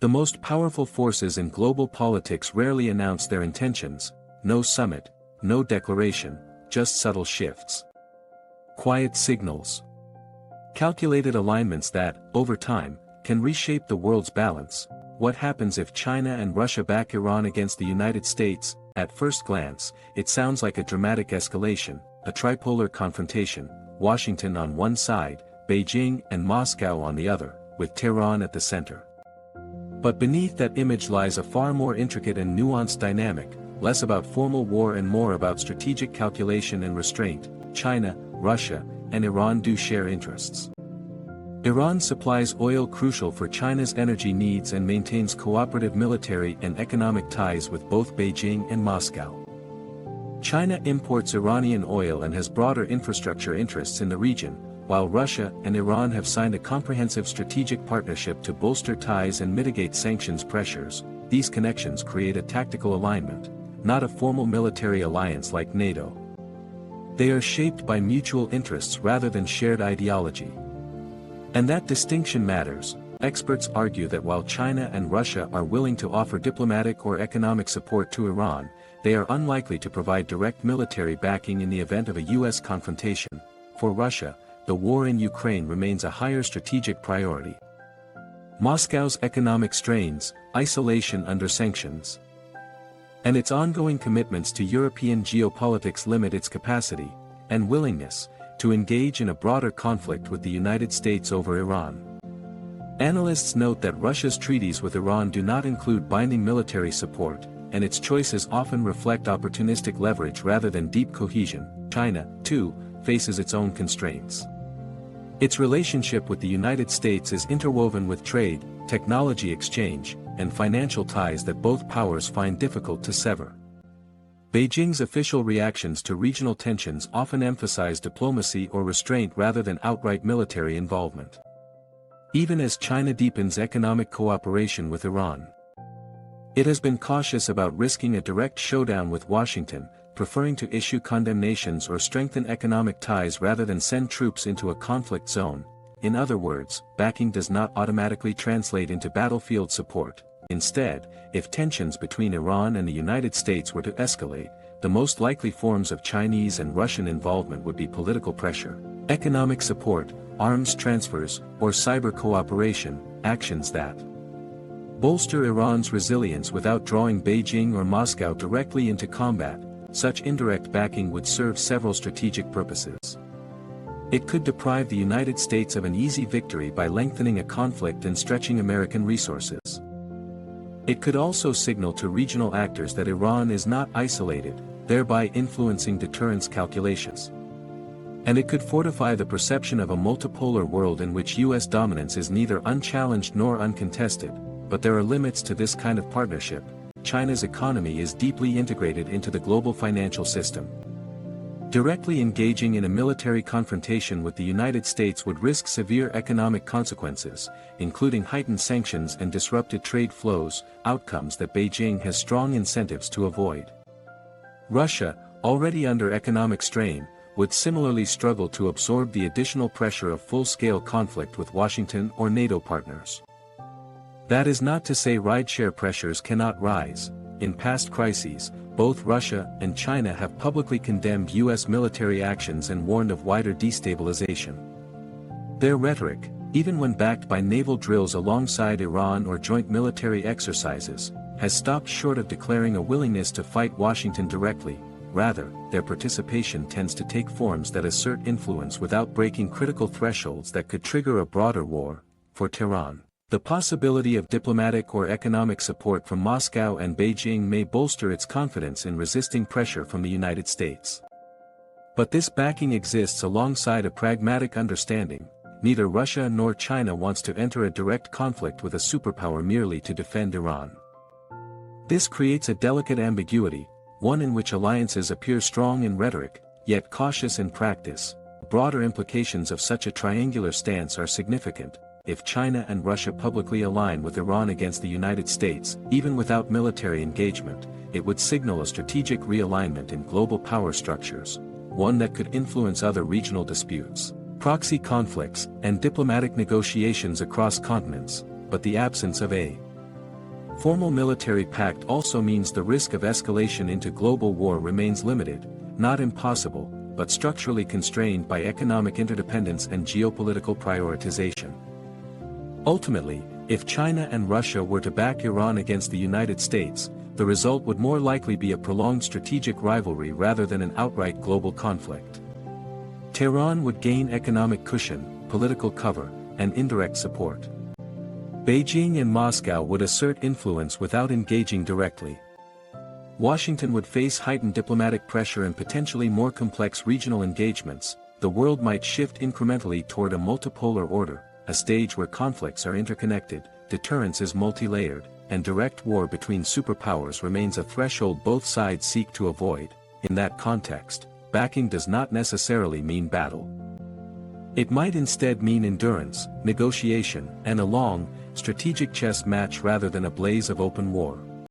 The most powerful forces in global politics rarely announce their intentions, no summit, no declaration, just subtle shifts. Quiet signals. Calculated alignments that, over time, can reshape the world's balance. What happens if China and Russia back Iran against the United States? At first glance, it sounds like a dramatic escalation, a tripolar confrontation, Washington on one side, Beijing and Moscow on the other, with Tehran at the center. But beneath that image lies a far more intricate and nuanced dynamic, less about formal war and more about strategic calculation and restraint. China, Russia, and Iran do share interests. Iran supplies oil crucial for China's energy needs and maintains cooperative military and economic ties with both Beijing and Moscow. China imports Iranian oil and has broader infrastructure interests in the region, while Russia and Iran have signed a comprehensive strategic partnership to bolster ties and mitigate sanctions pressures. These connections create a tactical alignment, not a formal military alliance like NATO. They are shaped by mutual interests rather than shared ideology. And that distinction matters. Experts argue that while China and Russia are willing to offer diplomatic or economic support to Iran, they are unlikely to provide direct military backing in the event of a U.S. confrontation. For Russia, the war in Ukraine remains a higher strategic priority. Moscow's economic strains, isolation under sanctions, and its ongoing commitments to European geopolitics limit its capacity and willingness to engage in a broader conflict with the United States over Iran. Analysts note that Russia's treaties with Iran do not include binding military support, and its choices often reflect opportunistic leverage rather than deep cohesion. China, too, faces its own constraints. Its relationship with the United States is interwoven with trade, technology exchange, and financial ties that both powers find difficult to sever. Beijing's official reactions to regional tensions often emphasize diplomacy or restraint rather than outright military involvement. Even as China deepens economic cooperation with Iran, it has been cautious about risking a direct showdown with Washington, preferring to issue condemnations or strengthen economic ties rather than send troops into a conflict zone. In other words, backing does not automatically translate into battlefield support. Instead, if tensions between Iran and the United States were to escalate, the most likely forms of Chinese and Russian involvement would be political pressure, economic support, arms transfers, or cyber cooperation, actions that bolster Iran's resilience without drawing Beijing or Moscow directly into combat. Such indirect backing would serve several strategic purposes. It could deprive the United States of an easy victory by lengthening a conflict and stretching American resources. It could also signal to regional actors that Iran is not isolated, thereby influencing deterrence calculations. And it could fortify the perception of a multipolar world in which U.S. dominance is neither unchallenged nor uncontested. But there are limits to this kind of partnership. China's economy is deeply integrated into the global financial system. Directly engaging in a military confrontation with the United States would risk severe economic consequences, including heightened sanctions and disrupted trade flows, outcomes that Beijing has strong incentives to avoid. Russia, already under economic strain, would similarly struggle to absorb the additional pressure of full-scale conflict with Washington or NATO partners. That is not to say rideshare pressures cannot rise. In past crises, both Russia and China have publicly condemned U.S. military actions and warned of wider destabilization. Their rhetoric, even when backed by naval drills alongside Iran or joint military exercises, has stopped short of declaring a willingness to fight Washington directly. Rather, their participation tends to take forms that assert influence without breaking critical thresholds that could trigger a broader war. For Tehran, the possibility of diplomatic or economic support from Moscow and Beijing may bolster its confidence in resisting pressure from the United States. But this backing exists alongside a pragmatic understanding. Neither Russia nor China wants to enter a direct conflict with a superpower merely to defend Iran. This creates a delicate ambiguity, one in which alliances appear strong in rhetoric, yet cautious in practice. Broader implications of such a triangular stance are significant. If China and Russia publicly align with Iran against the United States, even without military engagement, it would signal a strategic realignment in global power structures, one that could influence other regional disputes, proxy conflicts, and diplomatic negotiations across continents. But the absence of a Formal military pact also means the risk of escalation into global war remains limited, not impossible, but structurally constrained by economic interdependence and geopolitical prioritization. Ultimately, if China and Russia were to back Iran against the United States, the result would more likely be a prolonged strategic rivalry rather than an outright global conflict. Tehran would gain economic cushion, political cover, and indirect support. Beijing and Moscow would assert influence without engaging directly. Washington would face heightened diplomatic pressure and potentially more complex regional engagements. The world might shift incrementally toward a multipolar order, a stage where conflicts are interconnected, deterrence is multi-layered, and direct war between superpowers remains a threshold both sides seek to avoid. In that context, backing does not necessarily mean battle. It might instead mean endurance, negotiation, and a long, strategic chess match rather than a blaze of open war.